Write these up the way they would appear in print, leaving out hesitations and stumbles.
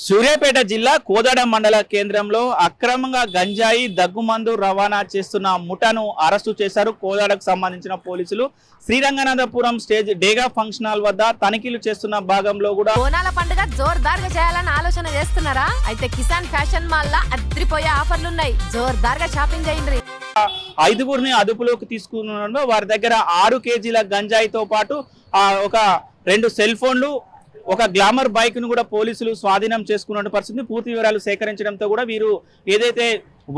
సూర్యాపేట జిల్లా కోదాడ మండల కేంద్రంలో అక్రమంగా గంజాయి దగ్గుమందు రవాణా చేస్తున్న ముఠాను అరెస్టు చేశారు. కోదాడకు సంబంధించిన పోలీసులు శ్రీరంగనాథపురం స్టేజ్ డేగా ఫంక్షన్ హాల్ వద్ద తనిఖీలు చేస్తున్న భాగంలో కూడా బోనాల పండుగ జోర్దార్గా చేయాలని ఆలోచన చేస్తున్నారా? అయితే కిసాన్ ఫ్యాషన్ మాల్ లా అద్రిపోయే ఆఫర్లున్నాయి. జోర్దార్గా షాపింగ్ చేయండి. 5గురిని అదుపులోకి తీసుకున్న వారి దగ్గర 6 కేజీల గంజాయితో పాటు ఒక 2 సెల్ ఫోన్లు, ఒక గ్లామర్ బైక్ ను కూడా పోలీసులు స్వాధీనం చేసుకున్న పరిస్థితి. పూర్తి వివరాలు సేకరించడంతో కూడా వీరు ఏదైతే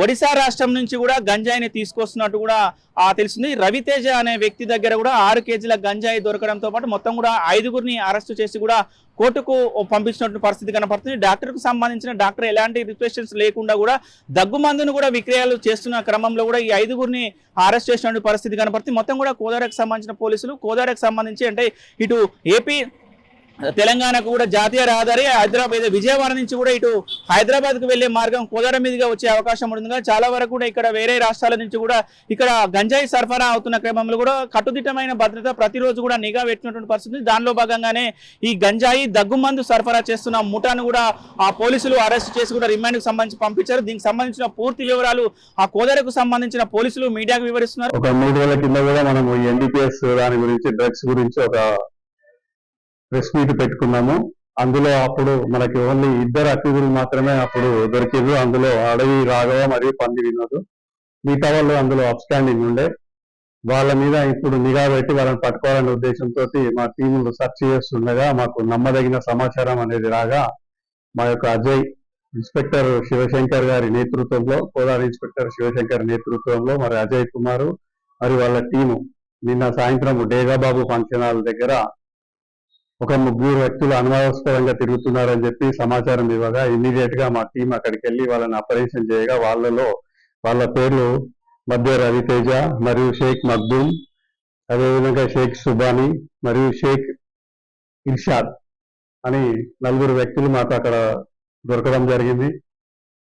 ఒడిశా రాష్ట్రం నుంచి కూడా గంజాయిని తీసుకొస్తున్నట్టు కూడా తెలిసింది. రవితేజ అనే వ్యక్తి దగ్గర కూడా 6 కేజీల గంజాయి దొరకడంతో పాటు మొత్తం కూడా 5గురిని అరెస్టు చేసి కూడా కోర్టుకు పంపించినట్టు పరిస్థితి కనపడుతుంది. డాక్టర్కు సంబంధించిన డాక్టర్ ఎలాంటి రిస్ట్రిక్షన్స్ లేకుండా కూడా దగ్గుమందును కూడా విక్రయాలు చేస్తున్న క్రమంలో కూడా ఈ 5గురిని అరెస్ట్ చేసినట్టు పరిస్థితి కనపడుతుంది. మొత్తం కూడా కోదాడకు సంబంధించిన పోలీసులు కోదాడకు సంబంధించి అంటే ఇటు ఏపీ తెలంగాణకు కూడా జాతీయ రహదారి హైదరాబాద్ విజయవాడ నుంచి కూడా ఇటు హైదరాబాద్ కు వెళ్లే మార్గం కోదాడ మీదుగా వచ్చే అవకాశం ఉంటుంది. చాలా వరకు కూడా ఇక్కడ వేరే రాష్ట్రాల నుంచి కూడా ఇక్కడ గంజాయి సరఫరా అవుతున్న క్రమంలో కూడా కట్టుదిట్టమైన భద్రత ప్రతిరోజు కూడా నిఘా పెట్టినటువంటి పరిస్థితి. దానిలో భాగంగానే ఈ గంజాయి దగ్గుమందు సరఫరా చేస్తున్న ముఠాను కూడా ఆ పోలీసులు అరెస్ట్ చేసి కూడా రిమాండ్ కు సంబంధించి పంపించారు. దీనికి సంబంధించిన పూర్తి వివరాలు ఆ కోదాడకు సంబంధించిన పోలీసులు మీడియాకు వివరిస్తున్నారు. ఒక 3 రోజుల కింద కూడా మనం ఎన్డీపీఎస్ దాని గురించి డ్రగ్స్ గురించి ఒక ప్రెస్ మీట్ పెట్టుకున్నాము. అందులో అప్పుడు మనకి ఓన్లీ 2 అక్యూజులు మాత్రమే అప్పుడు దొరికింది. అందులో అడవి రాఘవ మరియు పంది వినోద్. మిగతా వాళ్ళు అందులో అప్స్టాండింగ్ ఉండే. వాళ్ళ మీద ఇప్పుడు నిఘా పెట్టి వాళ్ళని పట్టుకోవాలనే ఉద్దేశంతో మా టీములు సెర్చ్ చేస్తుండగా మాకు నమ్మదగిన సమాచారం అనేది రాగా మా యొక్క అజయ్ ఇన్స్పెక్టర్ శివశంకర్ గారి నేతృత్వంలో, కోదాడ ఇన్స్పెక్టర్ శివశంకర్ నేతృత్వంలో మరి అజయ్ కుమారు మరి వాళ్ళ టీము నిన్న సాయంత్రం డేగాబాబు ఫంక్షన్ హాల్ దగ్గర ఒక 3 వ్యక్తులు అనుమానాస్పదంగా తిరుగుతున్నారని చెప్పి సమాచారం ఇవ్వగా ఇమీడియట్ గా మా టీం అక్కడికి వెళ్ళి వాళ్ళని ఆపరేషన్ చేయగా వాళ్ళ పేర్లు మధ్య రవితేజ మరియు షేక్ మగ్దూమ్, అదేవిధంగా షేక్ సుబానీ మరియు షేక్ ఇర్షాద్ అని 4 వ్యక్తులు మాకు అక్కడ దొరకడం జరిగింది.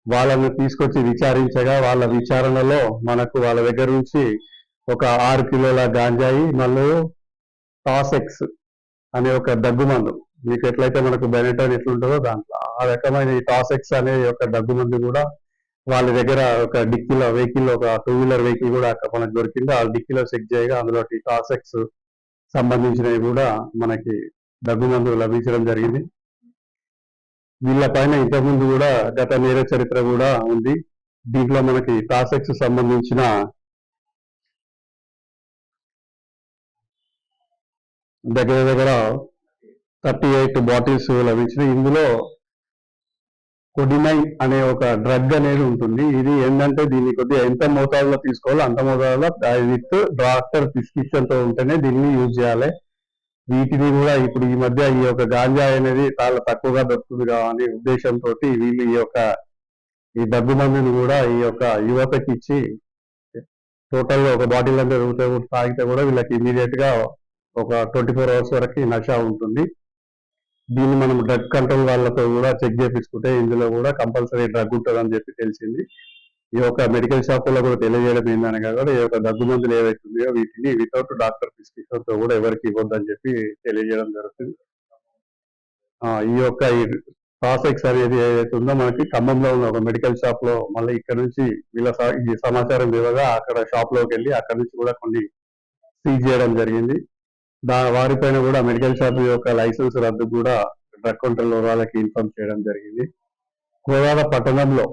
వాళ్ళని తీసుకొచ్చి విచారించగా వాళ్ళ విచారణలో మనకు వాళ్ళ దగ్గర నుంచి ఒక 6 కిలోల గాంజాయి మరియు టాసెక్స్ అనే ఒక దగ్గుమందు, మీకు ఎట్లయితే మనకు బెనెటన్ ఎట్లుంటుందో దాంట్లో ఆ రకమైన ఈ టాసెక్స్ అనే ఒక దగ్గుమందు కూడా వాళ్ళ దగ్గర ఒక డిక్కీలో వెహికల్, ఒక 2 వీలర్ వెహికల్ కూడా మనకు దొరికింది. ఆ డిక్కీలో చెక్ చేయగా అందులో టాసెక్స్ సంబంధించినవి కూడా మనకి దగ్గుమందు లభించడం జరిగింది. వీళ్ళ పైన ఇంతకుముందు కూడా గత నేర చరిత్ర కూడా ఉంది. దీంట్లో మనకి టాసెక్స్ సంబంధించిన దగ్గర 38 బాటిల్స్ లభించినాయి. ఇందులో కొడినైన్ అనే ఒక డ్రగ్ అనేది ఉంటుంది. ఇది ఏంటంటే దీన్ని కొద్దిగా ఎంత మోతాదులో తీసుకోవాలో అంత మోతాదులో విత్ డాక్టర్ ప్రిస్క్రిప్షన్ తో ఉంటేనే దీన్ని యూజ్ చేయాలి. వీటిని కూడా ఇప్పుడు ఈ మధ్య ఈ యొక్క గాంజా అనేది చాలా తక్కువగా దొరుకుతుంది కావాలనే ఉద్దేశంతో వీళ్ళు ఈ దగ్గు మందుని కూడా ఈ యొక్క యువతకి ఇచ్చి టోటల్ గా ఒక బాటిల్ అంతా తాగితే కూడా వీళ్ళకి ఇమీడియట్ గా ఒక 24 అవర్స్ వరకు నష ఉంటుంది. దీన్ని మనం డ్రగ్ కంట్రోల్ వాళ్ళతో కూడా చెక్ చేపించుకుంటే ఇందులో కూడా కంపల్సరీ డ్రగ్ ఉంటుంది అని చెప్పి తెలిసింది. ఈ యొక్క మెడికల్ షాపుల్లో కూడా తెలియజేయడం ఏందని కాబట్టి ఈ యొక్క దగ్గు మందులు ఏవైతే ఉన్నాయో వీటిని వితౌట్ డాక్టర్ ప్రిస్క్రిప్షన్ తో కూడా ఎవరికి ఇవ్వద్దని చెప్పి తెలియజేయడం జరుగుతుంది. ఈ యొక్క టాసెక్స్ అనేది ఏదైతే ఉందో మనకి ఖమ్మంలో ఉన్న ఒక మెడికల్ షాప్ లో మళ్ళీ ఇక్కడ నుంచి వీళ్ళ ఈ సమాచారం ఇవ్వగా అక్కడ షాప్ లోకి వెళ్ళి అక్కడ నుంచి కూడా కొన్ని సీజ్ చేయడం జరిగింది. వారిపైన కూడా మెడికల్ షాప్ యొక్క లైసెన్స్ రద్దు కూడా డ్రగ్ కంట్రోల్ వాళ్ళకి ఇన్ఫార్మ్ చేయడం జరిగింది. కోదాడ పట్టణంలో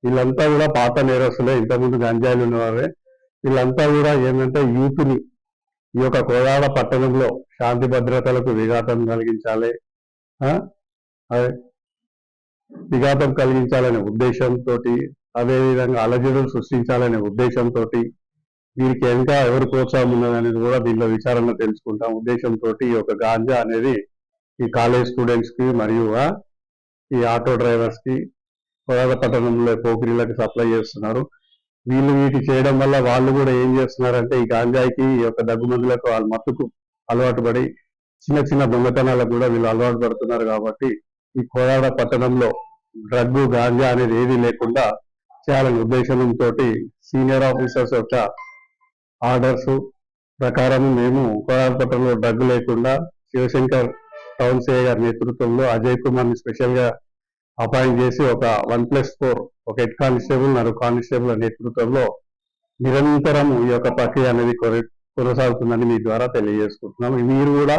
వీళ్ళంతా కూడా పాత నేరస్తులే, ఇంతకుముందు గంజాయిలు ఉన్నవారే. వీళ్ళంతా కూడా ఏంటంటే యూత్ ని ఈ యొక్క కోదాడ పట్టణంలో శాంతి భద్రతలకు విఘాతం కలిగించాలనే ఉద్దేశంతో, అదేవిధంగా అలజడులు సృష్టించాలనే ఉద్దేశంతో వీరికి ఇంకా ఎవరు ప్రోత్సాహం ఉన్నదనేది కూడా దీనిలో విచారణ తెలుసుకుంటాం ఉద్దేశంతో ఈ యొక్క గాంజా అనేది ఈ కాలేజ్ స్టూడెంట్స్ కి మరియు ఈ ఆటో డ్రైవర్స్ కి కోదాడ పట్టణంలో పోకిరీలకు సప్లై చేస్తున్నారు. వీటి చేయడం వల్ల వాళ్ళు కూడా ఏం చేస్తున్నారంటే ఈ గాంజాయికి ఈ యొక్క దగ్గుమందులకు వాళ్ళ మత్తుకు అలవాటు పడి చిన్న దొంగతనాలకు కూడా వీళ్ళు అలవాటు పడుతున్నారు. కాబట్టి ఈ కోదాడ పట్టణంలో డ్రగ్ గాంజా అనేది ఏది లేకుండా చేయాలనే ఉద్దేశంతో సీనియర్ ఆఫీసర్స్ యొక్క ఆర్డర్స్ ప్రకారం మేము కోదాడ పట్టణంలో డ్రగ్ లేకుండా శివశంకర్ టౌన్ సిఐ గారి నేతృత్వంలో అజయ్ కుమార్ ని స్పెషల్ గా అపాయింట్ చేసి ఒక 1+4 ఒక హెడ్ కానిస్టేబుల్ మరియు కానిస్టేబుల్ నేతృత్వంలో నిరంతరం ఈ యొక్క ప్రక్రియ అనేది కొనసాగుతుందని మీ ద్వారా తెలియజేసుకుంటున్నాం. మీరు కూడా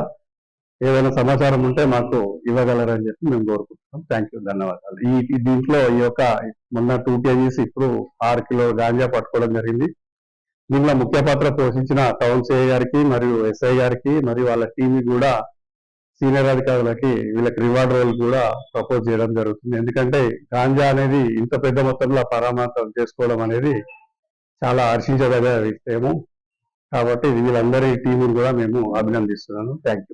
ఏదైనా సమాచారం ఉంటే మాకు ఇవ్వగలరని చెప్పి మేము కోరుకుంటున్నాం. థ్యాంక్ యూ, ధన్యవాదాలు. దీంట్లో ఈ యొక్క మొన్న 2 kgs ఇప్పుడు 6 కిలో గాంజా పట్టుకోవడం జరిగింది. దీనిలో ముఖ్య పాత్ర పోషించిన టౌన్ సిఐ గారికి మరియు ఎస్ఐ గారికి మరియు వాళ్ళ టీమ్ కూడా సీనియర్ అధికారులకి వీళ్ళకి రివార్డ్ రోల్ కూడా ప్రపోజ్ చేయడం జరుగుతుంది. ఎందుకంటే గాంజా అనేది ఇంత పెద్ద మొత్తంలో పరామర్శం చేసుకోవడం అనేది చాలా హర్షించదగ్గ విషయము. కాబట్టి వీళ్ళందరి టీమును కూడా మేము అభినందిస్తున్నాను. Thank you.